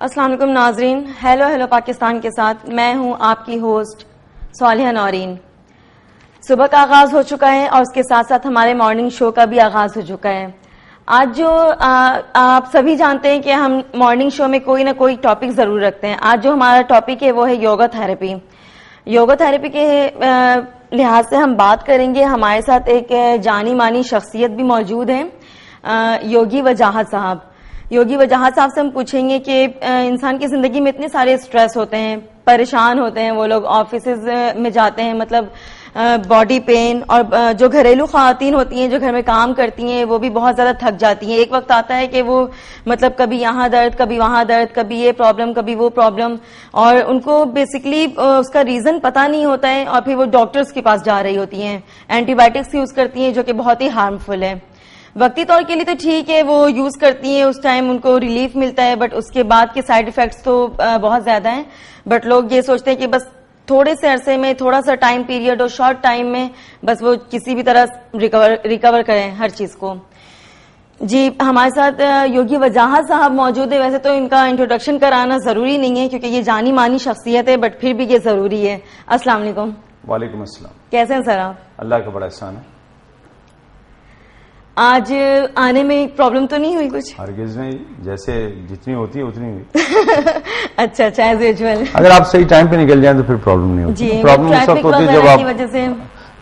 अस्सलाम वालेकुम नाजरीन, हेलो हेलो पाकिस्तान के साथ मैं हूं आपकी होस्ट सालिहा नौरीन। सुबह का आगाज हो चुका है और उसके साथ साथ हमारे मॉर्निंग शो का भी आगाज हो चुका है। आज जो आप सभी जानते हैं कि हम मॉर्निंग शो में कोई ना कोई टॉपिक जरूर रखते हैं। आज जो हमारा टॉपिक है वो है योगा थेरेपी। योगा थेरेपी के लिहाज से हम बात करेंगे। हमारे साथ एक जानी मानी शख्सियत भी मौजूद है, योगी वजाहत साहब। योगी वजाहत साहब से हम पूछेंगे कि इंसान की जिंदगी में इतने सारे स्ट्रेस होते हैं, परेशान होते हैं, वो लोग ऑफिसेज में जाते हैं, मतलब बॉडी पेन, और जो घरेलू खवातीन होती हैं जो घर में काम करती हैं वो भी बहुत ज्यादा थक जाती हैं। एक वक्त आता है कि वो मतलब कभी यहाँ दर्द, कभी वहां दर्द, कभी ये प्रॉब्लम, कभी वो प्रॉब्लम, और उनको बेसिकली उसका रीजन पता नहीं होता है और फिर वो डॉक्टर्स के पास जा रही होती हैं, एंटीबायोटिक्स यूज करती हैं जो कि बहुत ही हार्मफुल है। वक्ती तौर के लिए तो ठीक है, वो यूज करती हैं, उस टाइम उनको रिलीफ मिलता है, बट उसके बाद के साइड इफेक्ट्स तो बहुत ज्यादा हैं। बट लोग ये सोचते हैं कि बस थोड़े से अरसे में, थोड़ा सा टाइम पीरियड और शॉर्ट टाइम में बस वो किसी भी तरह रिकवर करें हर चीज को। जी, हमारे साथ योगी वजाहत साहब मौजूद है। वैसे तो इनका इंट्रोडक्शन कराना जरूरी नहीं है क्योंकि ये जानी मानी शख्सियत है, बट फिर भी ये जरूरी है। अस्सलाम वालेकुम। वालेकुम अस्सलाम। कैसे हैं सर आप? अल्लाह का बड़ा एहसान है। आज आने में प्रॉब्लम तो नहीं हुई कुछ? हरगिज नहीं, जैसे जितनी होती है उतनी हुई। अच्छा, एज यूजुअल। अगर आप सही टाइम पे निकल जाए तो फिर प्रॉब्लम नहीं होती। जी, प्रॉब्लम उस वक्त होती है जब आप वजह से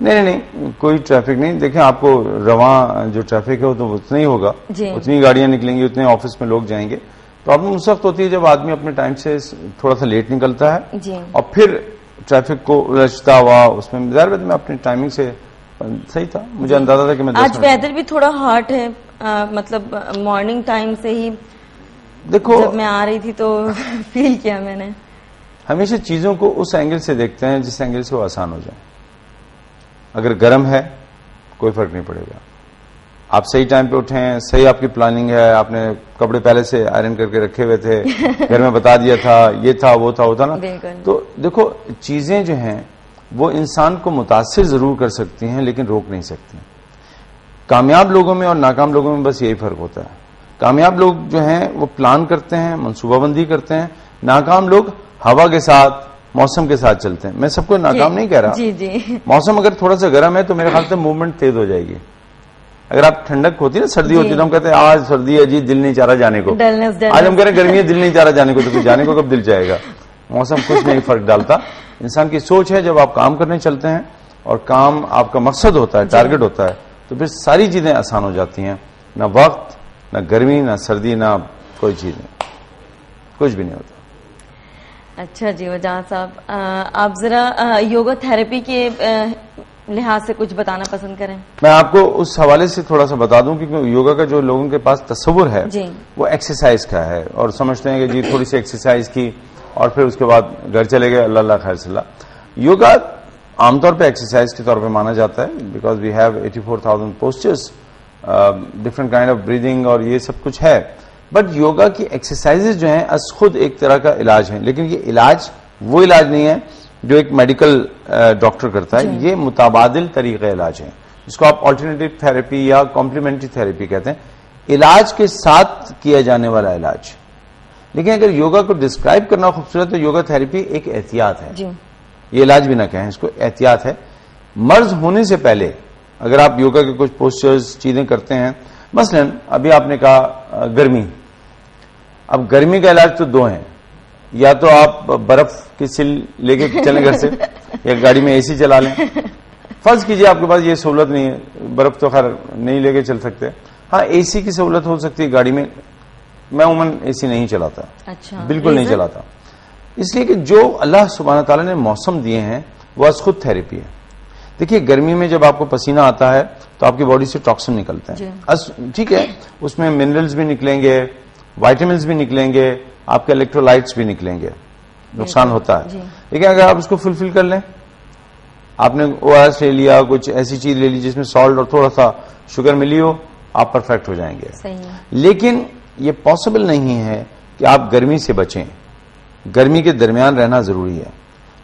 नहीं, कोई ट्रैफिक नहीं। देखें, आपको रवां जो ट्रैफिक है वो तो उतना ही होगा, उतनी गाड़ियां निकलेंगी, उतने ऑफिस में लोग जाएंगे। प्रॉब्लम उस वक्त होती है जब आदमी अपने टाइम से थोड़ा सा लेट निकलता है और फिर ट्रैफिक को उलझता हुआ उसमें ज़ाहिर मैं अपनी टाइमिंग से सही था, मुझे अंदाजा था कि मैं आज वेदर भी थोड़ा हॉट है, मतलब मॉर्निंग टाइम से ही देखो जब मैं आ रही थी तो फील किया मैंने। हमेशा चीजों को उस एंगल से देखते हैं जिस एंगल से वो आसान हो जाए। अगर गर्म है कोई फर्क नहीं पड़ेगा, आप सही टाइम पे उठें, सही आपकी प्लानिंग है, आपने कपड़े पहले से आयरन करके रखे हुए थे, घर में बता दिया था, ये था वो था ना, तो देखो चीजें जो हैं वो इंसान को मुतासिर जरूर कर सकती हैं लेकिन रोक नहीं सकती। कामयाब लोगों में और नाकाम लोगों में बस यही फर्क होता है। कामयाब लोग जो हैं वो प्लान करते हैं, मनसूबाबंदी करते हैं। नाकाम लोग हवा के साथ, मौसम के साथ चलते हैं। मैं सबको नाकाम नहीं कह रहा। जी। मौसम अगर थोड़ा सा गर्म है तो मेरे ख्याल से मूवमेंट तेज हो जाएगी। अगर आप ठंडक होती है ना, सर्दी होती है तो हम कहते हैं आज सर्दी है जी, दिल नहीं चाह रहा जाने को। आज हम कह रहे हैं गर्मी है, दिल नहीं चाह रहा जाने को, तो फिर जाने को कब दिल चाहेगा? मौसम कुछ नहीं फर्क डालता। इंसान की सोच है, जब आप काम करने चलते हैं और काम आपका मकसद होता है, टारगेट होता है, तो फिर सारी चीजें आसान हो जाती हैं। ना वक्त, ना गर्मी, ना सर्दी, ना कोई चीज नहीं, कुछ भी नहीं होता। अच्छा जी वजाहत साहब, आप जरा योगा थेरेपी के लिहाज से कुछ बताना पसंद करें? मैं आपको उस हवाले से थोड़ा सा बता दूं क्योंकि योगा का जो लोगों के पास तस्वुर है वो एक्सरसाइज का है और समझते हैं कि जी थोड़ी सी एक्सरसाइज की और फिर उसके बाद घर चले गए, अल्लाह खैर सल्ला। योगा आमतौर पे एक्सरसाइज के तौर पे माना जाता है because we have 84,000 postures, different kind of breathing और ये सब कुछ है। बट योगा की एक्सरसाइजेज जो हैं अस खुद एक तरह का इलाज है, लेकिन ये इलाज वो इलाज नहीं है जो एक मेडिकल डॉक्टर करता है। ये मुताबादिल तरीका इलाज है, जिसको आप ऑल्टरनेटिव थेरेपी या कॉम्प्लीमेंट्री थेरेपी कहते हैं। इलाज के साथ किया जाने वाला इलाज। लेकिन अगर योगा को डिस्क्राइब करना खूबसूरत तो योगा थेरेपी एक एहतियात है। ये इलाज भी ना कहें, इसको एहतियात है। मर्ज होने से पहले अगर आप योगा के कुछ पोस्चर्स चीजें करते हैं, मसलन अभी आपने कहा गर्मी, अब गर्मी का इलाज तो दो हैं, या तो आप बर्फ की सिल लेके चलें घर से या गाड़ी में एसी चला लें। फर्ज कीजिए आपके पास ये सहूलत नहीं है, बर्फ तो खैर नहीं लेके चल सकते, हाँ एसी की सहूलत हो सकती है गाड़ी में। मैं उमन एसी नहीं चलाता। अच्छा, बिल्कुल नहीं चलाता, इसलिए कि जो अल्लाह सुब्हान ताला ने मौसम दिए हैं वो आज खुद थेरेपी है। देखिए गर्मी में जब आपको पसीना आता है तो आपकी बॉडी से टॉक्सिन निकलते हैं, ठीक है, उसमें मिनरल्स भी निकलेंगे, वाइटामिन्स भी निकलेंगे, आपके इलेक्ट्रोलाइट्स भी निकलेंगे, नुकसान होता है। लेकिन अगर आप उसको फुलफिल कर लें, आपने ओआरएस ले लिया, कुछ ऐसी चीज ले ली जिसमें सॉल्ट और थोड़ा सा शुगर मिली हो, आप परफेक्ट हो जाएंगे। लेकिन ये पॉसिबल नहीं है कि आप गर्मी से बचें, गर्मी के दरमियान रहना जरूरी है।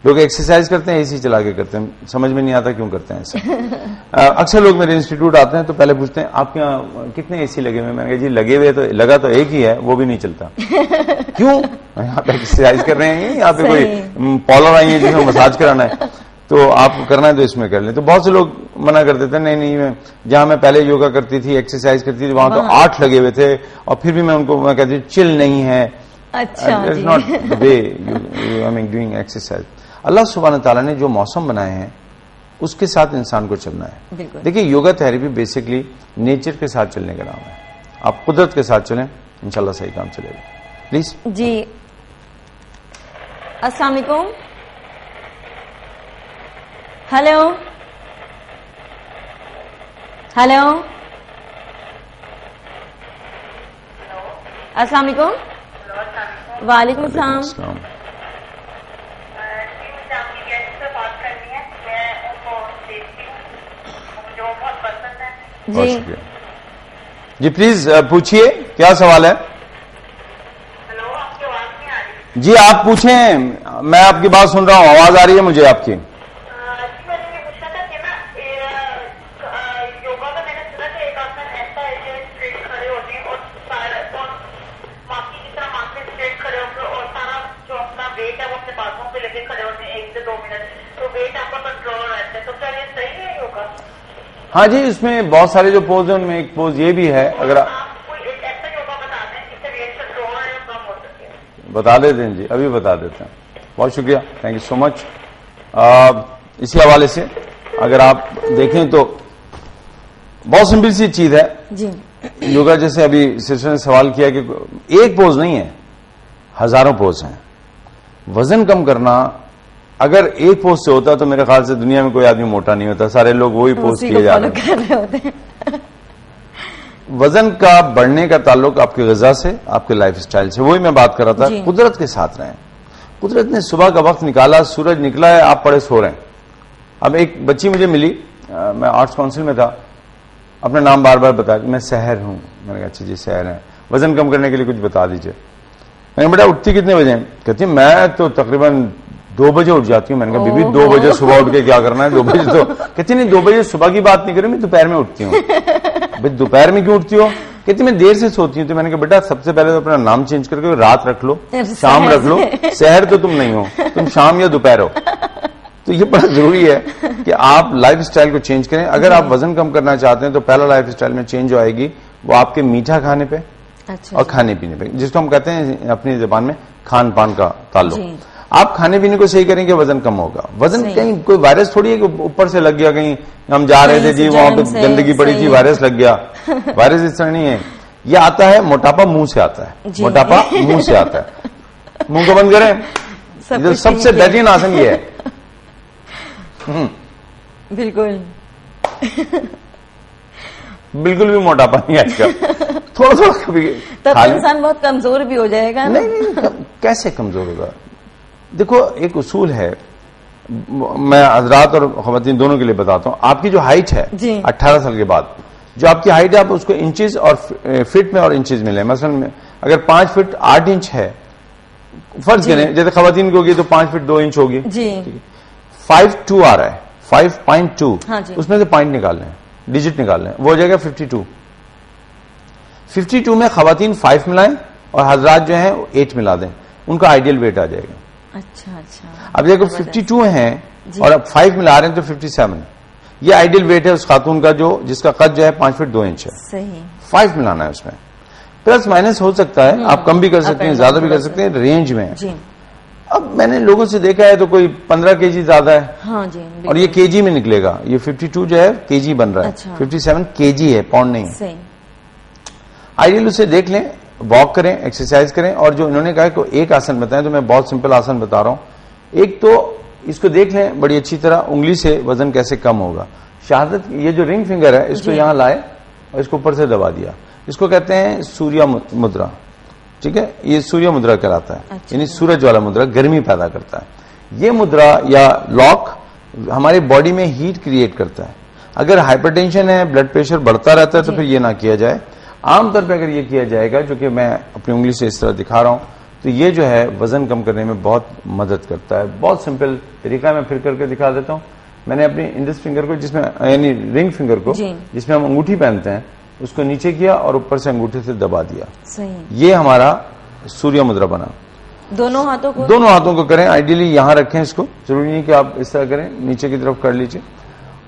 लोग एक्सरसाइज करते हैं एसी चला के करते हैं, समझ में नहीं आता क्यों करते हैं ऐसा। अक्सर लोग मेरे इंस्टीट्यूट आते हैं तो पहले पूछते हैं आपके यहाँ कितने एसी लगे हुए हैं। मैंने कहा जी लगे हुए तो लगा तो एक ही है, वो भी नहीं चलता। क्यों? यहाँ पे एक्सरसाइज कर रहे हैं, यहाँ पे कोई पॉलर आई है जिसमें मसाज कराना है, तो आप करना है तो इसमें कर लें। तो बहुत से लोग मना कर देते हैं, नहीं मैं जहां मैं पहले योगा करती थी, एक्सरसाइज करती थी, वहां तो 8 लगे हुए थे, और फिर भी मैं कहती हूँ चिल नहीं है। अच्छा, not the way I am doing exercise. अल्लाह सुब्हान तआला ने जो मौसम बनाए हैं उसके साथ इंसान को चलना है। देखिए योगा थेरेपी बेसिकली नेचर के साथ चलने का नाम है। आप कुदरत के साथ चलें, इंशाल्लाह सही काम चलेगा। प्लीज जी। अस्सलाम वालेकुम। हेलो हेलो, अस्सलाम वालेकुम। वालेकुम सलाम। जी जी प्लीज पूछिए, क्या सवाल है? हेलो, आपकी आवाज नहीं आ रही? जी आप पूछें, मैं आपकी बात सुन रहा हूँ, आवाज आ रही है मुझे आपकी। मैंने ये पूछा था कि ना योगा का मैंने सुना था एक आसन ऐसा है जो स्ट्रेट खड़े होते हैं और माफी की तरह माथे स्ट्रेट खड़े होकर और सारा जो अपना वेट है वो अपने बाजू पे लेके खड़े होते हैं 1 से 2 मिनट, तो वेट आपका कंट्रोल रहता है। तो क्या ये सही है योगा? हाँ जी, इसमें बहुत सारे जो पोज है उनमें एक पोज ये भी है, अगर आप कोई एक ऐसा योगा बता दें जिससे वेट कंट्रोल है और कम हो सके। बता देते हैं जी, अभी बता देते हैं। बहुत शुक्रिया, थैंक यू सो मच। इसी हवाले से अगर आप देखें तो बहुत सिंपल सी चीज है जी। योगा, जैसे अभी सिस्टर ने सवाल किया कि एक पोज नहीं है, हजारों पोज हैं। वजन कम करना अगर एक पोज से होता तो मेरे ख्याल से दुनिया में कोई आदमी मोटा नहीं होता, सारे लोग वही पोज किए जा रहे हैं। वजन का बढ़ने का ताल्लुक आपकी ग़िज़ा से, आपके लाइफ स्टाइल से, वही मैं बात कर रहा था। कुदरत के साथ रहें। कुदरत ने सुबह का वक्त निकाला, सूरज निकला है, आप पड़े सो रहे हैं। अब एक बच्ची मुझे मिली, मैं आर्ट्स काउंसिल में था, अपना नाम बार बार बताया, मैं सहर हूं। मैंने कहा अच्छा जी सहर है, वजन कम करने के लिए कुछ बता दीजिए। मैंने बेटा उठती कितने बजे? कहती मैं तो तकरीबन 2 बजे उठ जाती हूँ। मैंने कहा बीबी 2 बजे सुबह उठ के क्या करना है? 2 बजे तो कहती नहीं 2 बजे सुबह की बात नहीं करूँ, मैं दोपहर में उठती हूँ। भाई दोपहर में क्यों उठती हो? कहती मैं देर से सोती हूँ। तो मैंने कहा बेटा सबसे पहले तो अपना नाम चेंज करके रात रख लो, शाम रख लो। शहर तो तुम नहीं हो, तुम शाम या दोपहर हो। तो ये बड़ा जरूरी है कि आप लाइफ स्टाइल को चेंज करें। अगर आप वजन कम करना चाहते हैं तो पहला लाइफ स्टाइल में चेंज जो आएगी वो आपके मीठा खाने पे और खाने पीने पे, जिसको हम कहते हैं अपनी जुबान में खान पान का ताल्लुक। आप खाने पीने को सही करेंगे, वजन कम होगा। वजन कहीं कोई वायरस थोड़ी है कि ऊपर से लग गया, कहीं हम जा रहे थे जी वहां पे गंदगी पड़ी थी, वायरस लग गया। वायरस इस तरह नहीं है। ये आता है, मोटापा मुंह से आता है, मोटापा मुंह से आता है। मुंह को बंद करें, सबसे बेहतरीन आसन ये है। बिल्कुल बिल्कुल भी मोटापा नहीं आजकल, थोड़ा थोड़ा कभी। तब इंसान बहुत कमजोर भी हो जाएगा। नहीं, कैसे कमजोर होगा? देखो एक उसूल है, मैं हजरात और ख़वातीन दोनों के लिए बताता हूँ। आपकी जो हाइट है 18 साल के बाद जो आपकी हाइट है, आप उसको इंचेस और फिट में और इंचेस में लें। मसलन अगर 5 फीट 8 इंच है, फर्ज करें जैसे ख़वातीन की होगी तो 5 फीट 2 इंच होगी। 5.2 आ रहा है, 5.2, उसमें से पॉइंट निकालने हैं, डिजिट निकालने हैं, वो हो जाएगा 52। 52 में ख़वातीन 5 मिलाएं और हजरात जो है 8 मिला दें, उनका आइडियल वेट आ जाएगा। अच्छा। अब देखो 52 हैं और अब 5 मिला रहे हैं तो 57, ये आइडियल वेट है उस खातून का जो जिसका कद जो है 5 फीट 2 इंच है। सही। 5 मिलाना है उसमें, प्लस माइनस हो सकता है, आप कम भी कर सकते हैं, ज्यादा भी कर सकते हैं, रेंज में है। अब मैंने लोगों से देखा है तो कोई 15 केजी ज्यादा है। हाँ जी, और ये केजी में निकलेगा। ये 52 जो है केजी बन रहा है। अच्छा। 57 केजी है, पाउंड नहीं है। आइडियल उसे देख लें, वॉक करें, एक्सरसाइज करें। और जो इन्होंने कहा कि एक आसन बताएं, तो मैं बहुत सिंपल आसन बता रहा हूं। एक तो इसको देख लें बड़ी अच्छी तरह, उंगली से वजन कैसे कम होगा। शहादत, ये जो रिंग फिंगर है इसको यहां लाए और इसको ऊपर से दबा दिया, इसको कहते हैं सूर्य मुद्रा। ठीक है, ये सूर्य मुद्रा कहलाता है। यानी सूरज वाला मुद्रा, गर्मी पैदा करता है। ये मुद्रा या लॉक हमारी बॉडी में हीट क्रिएट करता है। अगर हाइपरटेंशन है, ब्लड प्रेशर बढ़ता रहता है, तो फिर ये ना किया जाए। आमतौर पर अगर ये किया जाएगा, जो कि मैं अपनी उंगली से इस तरह दिखा रहा हूं, तो ये जो है वजन कम करने में बहुत मदद करता है। बहुत सिंपल तरीका मैं फिर करके दिखा देता हूँ। मैंने अपनी इंडेक्स फिंगर को, जिसमें यानी रिंग फिंगर को जिसमें हम अंगूठी पहनते हैं, उसको नीचे किया और ऊपर से अंगूठे से दबा दिया। सही। ये हमारा सूर्य मुद्रा बना। दोनों हाथों को करें। आइडियली यहां रखें इसको, जरूरी नहीं कि आप इस तरह करें, नीचे की तरफ कर लीजिए।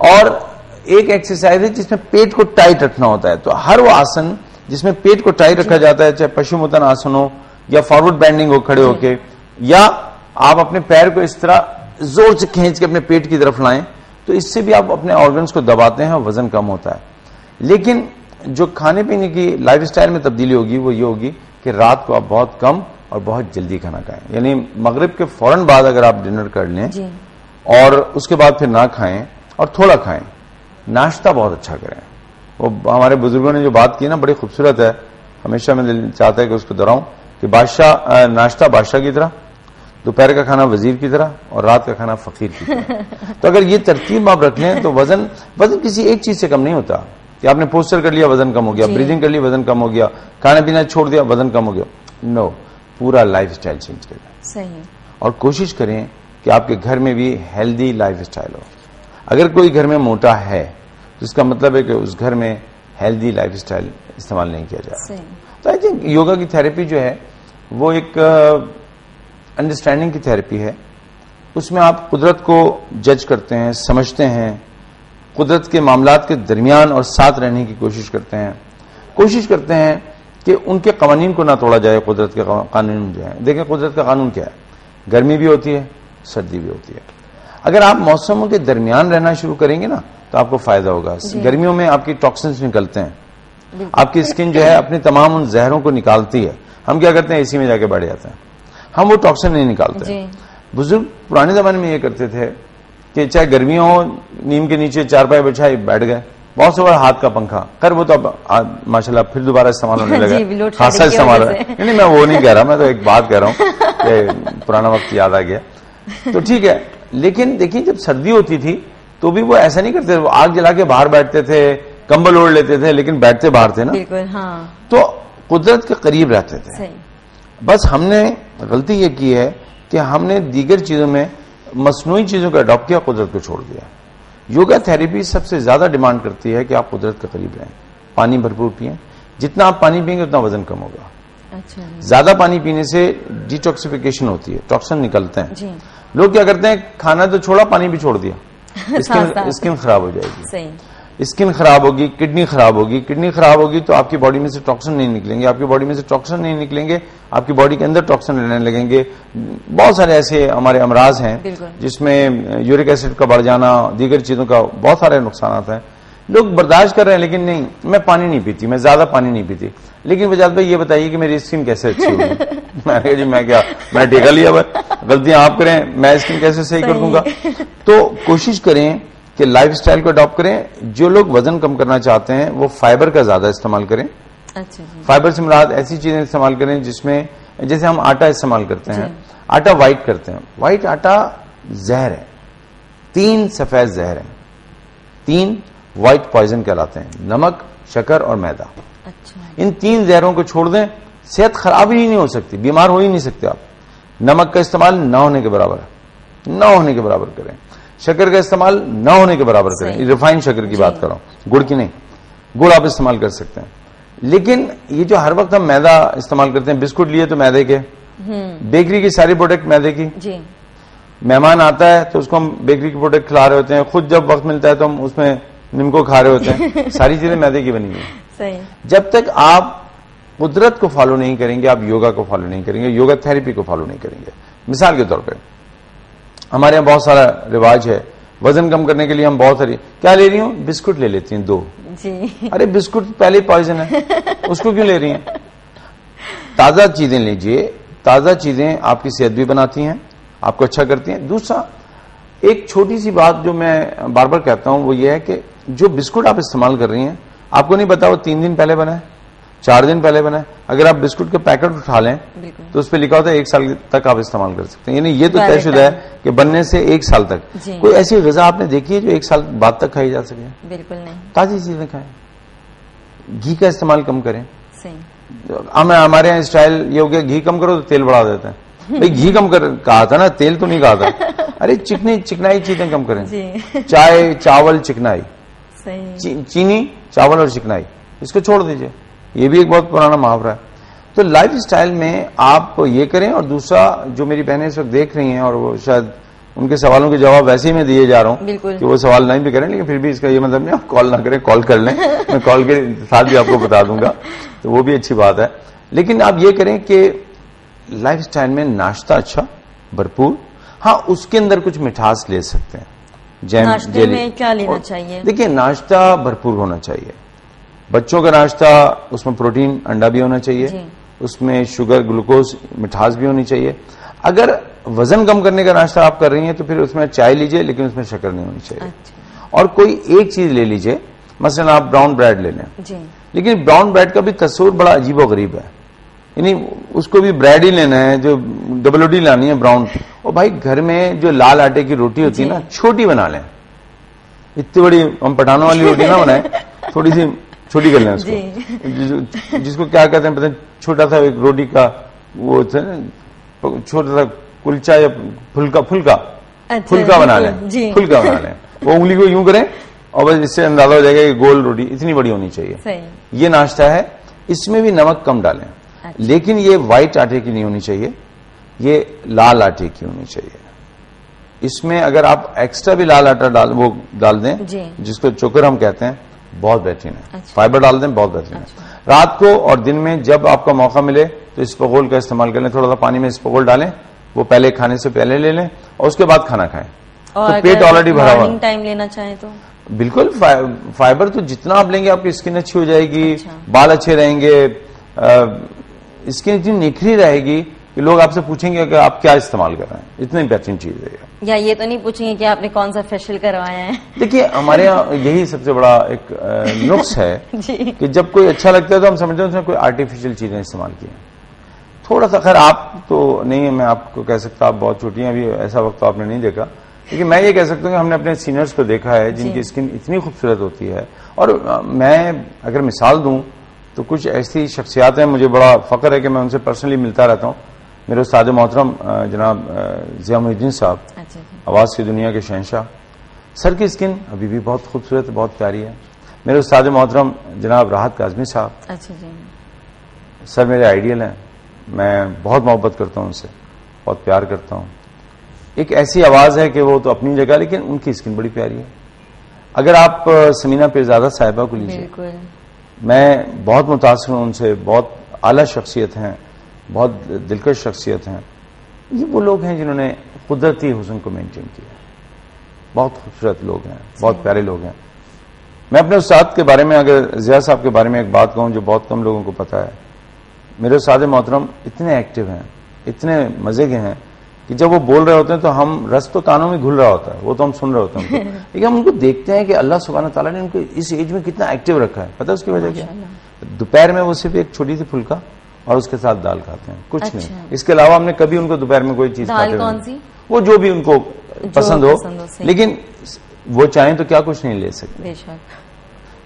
और एक एक्सरसाइज है जिसमें पेट को टाइट रखना होता है। तो हर वो आसन जिसमें पेट को टाइट रखा जाता है, चाहे पशुमुतन आसन हो या फॉरवर्ड बेंडिंग हो खड़े होके, या आप अपने पैर को इस तरह जोर से खींच के अपने पेट की तरफ लाएं, तो इससे भी आप अपने ऑर्गन्स को दबाते हैं और वजन कम होता है। लेकिन जो खाने पीने की लाइफस्टाइल में तब्दीली होगी वो ये होगी कि रात को आप बहुत कम और बहुत जल्दी खाना खाएं। यानी मगरिब के फौरन बाद अगर आप डिनर कर लें और उसके बाद फिर ना खाएं और थोड़ा खाएं। नाश्ता बहुत अच्छा करें। वो हमारे बुजुर्गों ने जो बात की ना, बड़ी खूबसूरत है। हमेशा मैं दिल चाहता है कि उसको दोहराऊं कि नाश्ता बादशाह की तरह, दोपहर का खाना वजीर की तरह और रात का खाना फकीर की तरह। तो अगर ये तरतीब आप रख लें तो वजन किसी एक चीज से कम नहीं होता कि आपने पोस्टर कर लिया वजन कम हो गया, ब्रीदिंग कर ली वजन कम हो गया, खाना पीना छोड़ दिया वजन कम हो गया। नो, पूरा लाइफ स्टाइल चेंज करें। सही। और कोशिश करें कि आपके घर में भी हेल्दी लाइफ स्टाइल हो। अगर कोई घर में मोटा है तो इसका मतलब है कि उस घर में हेल्दी लाइफ स्टाइल इस्तेमाल नहीं किया जा रहा। तो आई थिंक योगा की थेरेपी जो है वो एक अंडरस्टैंडिंग की थेरेपी है। उसमें आप कुदरत को जज करते हैं, समझते हैं, कुदरत के मामलात के दरमियान और साथ रहने की कोशिश करते हैं कि उनके कवानीन को ना तोड़ा जाए। कुदरत के कानून जो है, देखें कुदरत का कानून क्या है, गर्मी भी होती है, सर्दी भी होती है। अगर आप मौसमों के दरमियान रहना शुरू करेंगे ना तो आपको फायदा होगा। गर्मियों में आपकी टॉक्सिन्स निकलते हैं, आपकी स्किन जो है अपनी तमाम उन जहरों को निकालती है। हम क्या करते हैं, एसी में जाके बैठ जाते हैं, हम वो टॉक्सिन नहीं निकालते। बुजुर्ग पुराने जमाने में ये करते थे कि चाहे गर्मियों हो, नीम के नीचे चारपाई बिछाई बैठ गए, बहुत से बार हाथ का पंखा कर, वो तो अब माशाल्लाह फिर दोबारा इस्तेमाल होने लगा, खासा इस्तेमाल है। नहीं, मैं वो नहीं कह रहा, मैं तो एक बात कह रहा हूँ कि पुराना वक्त याद आ गया। तो ठीक है, लेकिन देखिए जब सर्दी होती थी तो भी वो ऐसा नहीं करते थे, वो आग जला के बाहर बैठते थे, कंबल ओढ़ लेते थे, लेकिन बैठते बाहर थे ना। बिल्कुल, हाँ। तो कुदरत के करीब रहते थे। सही। बस हमने गलती ये की है कि हमने दीगर चीजों में मसनूई चीजों को अडॉप्ट किया, कुदरत को छोड़ दिया। योगा थेरेपी सबसे ज्यादा डिमांड करती है कि आप कुदरत के करीब रहें, पानी भरपूर पिएं। जितना आप पानी पिएंगे उतना वजन कम होगा। अच्छा। ज्यादा पानी पीने से डिटॉक्सिफिकेशन होती है, टॉक्सिन निकलते हैं। लोग क्या करते हैं, खाना तो छोड़ा, पानी भी छोड़ दिया, स्किन खराब हो जाएगी। सही। स्किन खराब होगी, किडनी खराब होगी तो आपकी बॉडी में से टॉक्सिन नहीं निकलेंगे, आपकी बॉडी के अंदर टॉक्सिन रहने लगेंगे। बहुत सारे ऐसे हमारे अमराज हैं जिसमें यूरिक एसिड का बढ़ जाना, दीगर चीजों का बहुत सारे नुकसान हैं। लोग बर्दाश्त कर रहे हैं, लेकिन नहीं, मैं पानी नहीं पीती, मैं ज्यादा पानी नहीं पीती। लेकिन वजाद भाई ये बताइए कि मेरी स्किन कैसे अच्छी होगी? मैंने कहा जी मैं ठेका लिया, गलतियां आप करें, मैं स्किन कैसे सही कर दूंगा? तो कोशिश करें कि लाइफस्टाइल को अडॉप्ट करें। जो लोग वजन कम करना चाहते हैं वो फाइबर का ज्यादा इस्तेमाल करें। अच्छा जी। फाइबर से मुराद ऐसी चीजें इस्तेमाल करें जिसमें, जैसे हम आटा इस्तेमाल करते हैं, आटा व्हाइट करते हैं, व्हाइट आटा जहर है, 3 सफेद जहर है, 3 व्हाइट पॉइजन कहलाते हैं, नमक, शक्कर और मैदा। अच्छा। इन 3 जहरों को छोड़ दें, सेहत खराब ही नहीं हो सकती, बीमार हो ही नहीं सकते आप। नमक का इस्तेमाल न होने के बराबर करें, शक्कर का इस्तेमाल न होने के बराबर करें, रिफाइंड शक्कर की बात कर रहा हूं, गुड़ की नहीं। गुड़ आप इस्तेमाल कर सकते हैं, लेकिन ये जो हर वक्त हम मैदा इस्तेमाल करते हैं, बिस्कुट लिए तो मैदे के, बेकरी की सारी प्रोडक्ट मैदे की। जी। मेहमान आता है तो उसको हम बेकरी की प्रोडक्ट खिला रहे होते हैं, खुद जब वक्त मिलता है तो हम उसमें निम्को खा रहे होते हैं। सारी चीजें मैदे की बनी हुई है। सही। जब तक आप कुदरत को फॉलो नहीं करेंगे, आप योगा को फॉलो नहीं करेंगे, योगा थेरेपी को फॉलो नहीं करेंगे। मिसाल के तौर पर हमारे यहाँ बहुत सारा रिवाज है, वजन कम करने के लिए हम बहुत सारी क्या ले रही हूँ, बिस्कुट ले लेती हैं 2 जी। अरे बिस्कुट पहले पॉइजन है, उसको क्यों ले रही हैं? ताजा चीजें लीजिए, ताजा चीजें आपकी सेहत भी बनाती हैं, आपको अच्छा करती हैं। दूसरा, एक छोटी सी बात जो मैं बार बार कहता हूं वो ये है कि जो बिस्कुट आप इस्तेमाल कर रही हैं, आपको नहीं पता वो 3 दिन पहले बना है, 4 दिन पहले बना है। अगर आप बिस्कुट के पैकेट उठा लें तो उस पर लिखा होता है 1 साल तक आप इस्तेमाल कर सकते हैं। यानी ये तो तयशुदा है कि बनने से 1 साल तक। कोई ऐसी ग़िज़ा आपने देखी है जो 1 साल बाद तक खाई जा सके? बिल्कुल नहीं। ताजी चीजें खाएं, घी का इस्तेमाल कम करें। सही। हमारे यहाँ स्टाइल ये हो गया, घी कम करो तो तेल बढ़ा देते हैं। भाई घी कम कर कहा था ना, तेल तो नहीं कहा था। अरे चिकनाई चीजें कम करें, चाय चावल चिकनाई, चीनी चावल और चिकनाई, इसको छोड़ दीजिए। ये भी एक बहुत पुराना मुहावरा है। तो लाइफ स्टाइल में आप ये करें। और दूसरा, जो मेरी बहनें इस वक्त देख रही हैं, और वो शायद उनके सवालों के जवाब वैसे ही मैं दिए जा रहा हूं कि वो सवाल नहीं भी करें, लेकिन फिर भी इसका ये मतलब नहीं आप कॉल ना करें, कॉल कर लें, मैं कॉल के साथ भी आपको बता दूंगा, तो वो भी अच्छी बात है। लेकिन आप ये करें कि लाइफ स्टाइल में नाश्ता अच्छा भरपूर, हाँ उसके अंदर कुछ मिठास ले सकते हैं, जैम नाश्ते में क्या लेना चाहिए? देखिए नाश्ता भरपूर होना चाहिए। बच्चों का नाश्ता, उसमें प्रोटीन अंडा भी होना चाहिए, उसमें शुगर ग्लूकोज मिठास भी होनी चाहिए। अगर वजन कम करने का नाश्ता आप कर रही हैं तो फिर उसमें चाय लीजिए, लेकिन उसमें शक्कर नहीं होनी चाहिए। अच्छा। और कोई एक चीज ले लीजिए, मसलन आप ब्राउन ब्रेड ले लें, लेकिन ब्राउन ब्रेड का भी तस्वीर बड़ा अजीब और गरीब है, यानी उसको भी ब्रेड ही लेना है, जो डबल रोटी लानी है ब्राउन। और भाई घर में जो लाल आटे की रोटी होती है ना, छोटी बना लें, इतनी बड़ी हम पठानों वाली रोटी ना बनाए, थोड़ी सी छोटी कर लें उसको, जिसको क्या कहते हैं पता है, छोटा सा एक रोटी का वो छोटा सा कुलचा या फुल्का बना लें, फुल्का बना लें, वो उंगली को यूं करें और बस इससे अंदाजा हो जाएगा कि गोल रोटी इतनी बड़ी होनी चाहिए। ये नाश्ता है, इसमें भी नमक कम डालें। अच्छा। लेकिन ये व्हाइट आटे की नहीं होनी चाहिए, ये लाल आटे की होनी चाहिए। इसमें अगर आप एक्स्ट्रा भी लाल आटा डाल दें, जिसको चोकर हम कहते हैं, बहुत बेहतरीन है। अच्छा। फाइबर डाल दें, बहुत बेहतरीन है। अच्छा। रात को और दिन में जब आपका मौका मिले तो इसबगोल का इस्तेमाल कर लें, थोड़ा सा पानी में इसबगोल डालें, वो पहले खाने से पहले ले लें और उसके बाद खाना खाएं। और तो पेट ऑलरेडी भरा हुआ। टाइम लेना चाहें तो बिल्कुल, फाइबर तो जितना आप लेंगे आपकी स्किन अच्छी हो जाएगी। अच्छा। बाल अच्छे रहेंगे, स्किन इतनी निखरी रहेगी कि लोग आपसे पूछेंगे कि आप क्या इस्तेमाल कर रहे हैं, इतनी बेहतरीन चीज है। या ये तो नहीं पूछेंगे कि आपने कौन सा फेशियल करवाया है। देखिए हमारे यहाँ यही सबसे बड़ा एक नुक्स है कि जब कोई अच्छा लगता है तो हम समझते हैं उसमें कोई आर्टिफिशियल चीजें इस्तेमाल की हैं। थोड़ा सा, खैर आप तो नहीं है, मैं आपको कह सकता, आप बहुत छोटी हैं अभी, ऐसा वक्त तो आपने नहीं देखा, लेकिन मैं ये कह सकता हूँ कि हमने अपने सीनियर्स को देखा है जिनकी स्किन इतनी खूबसूरत होती है। और मैं अगर मिसाल दूं तो कुछ ऐसी शख्सियात हैं, मुझे बड़ा फख्र है कि मैं उनसे पर्सनली मिलता रहता हूँ। मेरे उस्ताद मोहतरम जनाब ज़िया मुहिद्दीन साहब, आवाज़ की दुनिया के शहंशाह, सर की स्किन अभी भी बहुत खूबसूरत, बहुत प्यारी है। मेरे उस्ताद मोहतरम जनाब राहत काज़मी साहब, सर मेरे आइडियल हैं, मैं बहुत मोहब्बत करता हूँ उनसे, बहुत प्यार करता हूँ। एक ऐसी आवाज़ है कि वो तो अपनी जगह, लेकिन उनकी स्किन बड़ी प्यारी है। अगर आप समीना पीरज़ादा साहिबा को लीजिए, मैं बहुत मुतासिर हूँ उनसे, बहुत आला शख्सियत हैं, बहुत दिलकश शख्सियत हैं। ये वो लोग हैं जिन्होंने कुदरती हुस्न को मेंटेन किया, बहुत खूबसूरत लोग हैं, बहुत प्यारे लोग हैं। मैं अपने उस्ताद के बारे में, अगर ज़िया साहब के बारे में एक बात कहूँ जो बहुत कम लोगों को पता है, मेरे उस्ताद मोहतरम इतने एक्टिव हैं, इतने मजे के हैं कि जब वो बोल रहे होते हैं तो हम रस तो कानों में घुल रहा होता है, वो तो हम सुन रहे होते हैं, लेकिन हम उनको देखते हैं कि अल्लाह सुब्हानहू तआला ने उनको इस एज में कितना एक्टिव रखा है। पता है उसकी वजह क्या? दोपहर में वो सिर्फ एक छोटी सी फुल्का और उसके साथ दाल खाते हैं, कुछ नहीं। इसके अलावा हमने कभी उनको दोपहर में कोई चीज खाते हुए, वो जो भी उनको पसंद हो, लेकिन वो चाहें तो क्या कुछ नहीं ले सकते।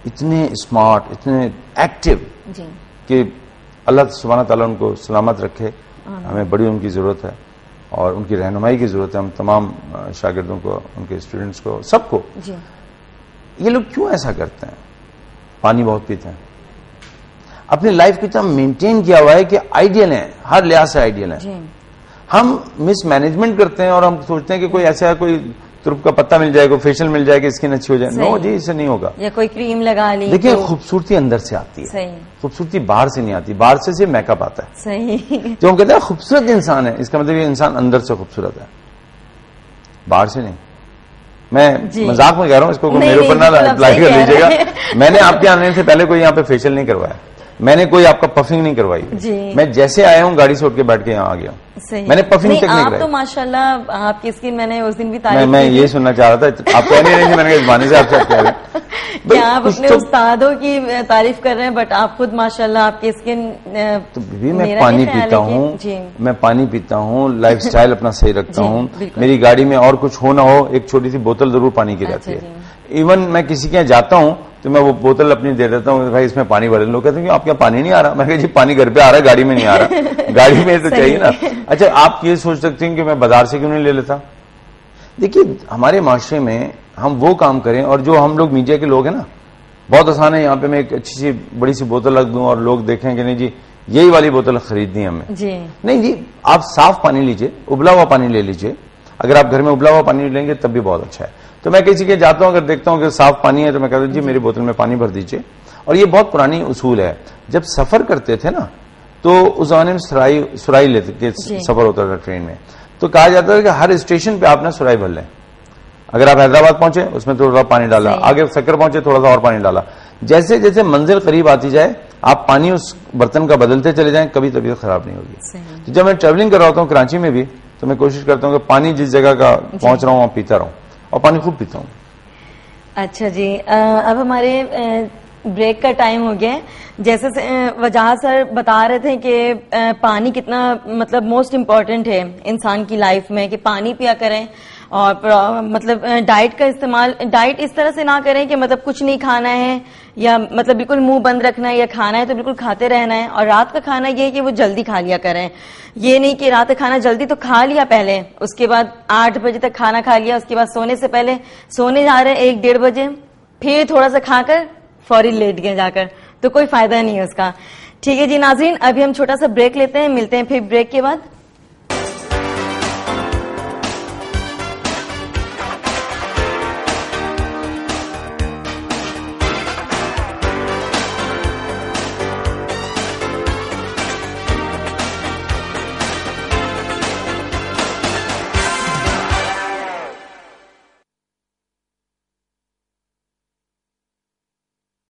इतने स्मार्ट, इतने एक्टिव कि अल्लाह सुब्हानहू तआला उनको सलामत रखे। हमें बड़ी उनकी जरूरत है और उनकी रहनुमाई की जरूरत है, हम तमाम शागिर्दों को, उनके स्टूडेंट्स को, सबको। ये लोग क्यों ऐसा करते हैं? पानी बहुत पीते हैं, अपनी लाइफ को इतना मेंटेन किया हुआ है कि आइडियल है, हर लिहाज से आइडियल है। हम मिसमैनेजमेंट करते हैं और हम सोचते हैं कि कोई ऐसा कोई तुर्प का पत्ता मिल जाएगा, फेशियल मिल जाएगा, स्किन अच्छी हो जाए। नो जी, इससे नहीं होगा। या कोई क्रीम लगा ली। देखिए खूबसूरती अंदर से आती है, खूबसूरती बाहर से नहीं आती, बाहर से सिर्फ मेकअप आता है। सही। जो हम कहते हैं खूबसूरत इंसान है, इसका मतलब ये इंसान अंदर से खूबसूरत है, बाहर से नहीं। मैं मजाक में कह रहा हूँ, इसको मेरे ऊपर ना अप्लाई कर लीजिएगा। मैंने आपके आने से पहले कोई यहाँ पे फेशियल नहीं करवाया, मैंने कोई आपका पफिंग नहीं करवाई। मैं जैसे आया हूँ गाड़ी से उठ के बैठ के यहाँ आ गया। मैंने पफिंग तक नहीं कराई। तो माशाल्लाह आपकी स्किन, मैंने उस दिन भी तारीफ मैं ये सुनना चाह रहा था, आप कह नहीं रहे, मैंने इस बहाने से आपसे कह रहे क्या आप अपने उस्तादों की तारीफ कर रहे हैं, बट आप खुद माशाल्लाह आपकी स्किन। तो बीबी मैं पानी पीता हूँ, मैं पानी पीता हूँ, लाइफस्टाइल अपना सही रखता हूँ। मेरी गाड़ी में और कुछ हो ना हो, एक छोटी सी बोतल जरूर पानी की रहती है। इवन मैं किसी के यहाँ जाता हूं तो मैं वो बोतल अपनी दे देता हूँ, भाई इसमें पानी भर। लोग कहते हैं कि आपके यहाँ पानी नहीं आ रहा। मैं कहा जी पानी घर पे आ रहा है, गाड़ी में नहीं आ रहा। गाड़ी में तो चाहिए ना। अच्छा, आप ये सोच सकते हैं कि मैं बाजार से क्यों नहीं ले लेता। देखिए, हमारे माशरे में हम वो काम करें, और जो हम लोग मीडिया के लोग हैं ना, बहुत आसान है, यहाँ पे मैं एक अच्छी सी बड़ी सी बोतल रख दूं और लोग देखें कि नहीं जी यही वाली बोतल खरीदनी है हमें जी। नहीं जी, आप साफ पानी लीजिए, उबला हुआ पानी ले लीजिए। अगर आप घर में उबला हुआ पानी लेंगे तब भी बहुत अच्छा है। तो मैं किसी के जाता हूं, अगर देखता हूं कि साफ पानी है तो मैं कहता हूं जी मेरी बोतल में पानी भर दीजिए। और ये बहुत पुरानी उसूल है। जब सफर करते थे ना तो उस जमाने में सुराई लेते थे, सफर होता था ट्रेन में, तो कहा जाता था कि हर स्टेशन पे आप ना सुराई भर लें। अगर आप हैदराबाद पहुंचे उसमें थोड़ा पानी डाला, आगे सक्कर पहुंचे थोड़ा सा और पानी डाला। जैसे जैसे मंजिल करीब आती जाए आप पानी उस बर्तन का बदलते चले जाएं, कभी तबीयत खराब नहीं होगी। तो जब मैं ट्रेवलिंग कर रहा होता हूँ कराची में भी, तो मैं कोशिश करता हूँ कि पानी जिस जगह का पहुंच रहा हूँ वहां पीता रहूं, और पानी खूब पीता हूँ। अच्छा जी, अब हमारे ब्रेक का टाइम हो गया है। जैसे वजाहत सर बता रहे थे कि पानी कितना मतलब मोस्ट इम्पोर्टेंट है इंसान की लाइफ में, कि पानी पिया करें और मतलब डाइट का इस्तेमाल, डाइट इस तरह से ना करें कि मतलब कुछ नहीं खाना है या मतलब बिल्कुल मुंह बंद रखना है, या खाना है तो बिल्कुल खाते रहना है। और रात का खाना ये है कि वो जल्दी खा लिया करें। ये नहीं कि रात का खाना जल्दी तो खा लिया पहले, उसके बाद 8 बजे तक खाना खा लिया, उसके बाद सोने से पहले सोने जा रहे हैं 1-1:30 बजे, फिर थोड़ा सा खाकर फौरी लेट गए जाकर, तो कोई फायदा नहीं है उसका। ठीक है जी नाज़रीन, अभी हम छोटा सा ब्रेक लेते हैं, मिलते हैं फिर ब्रेक के बाद।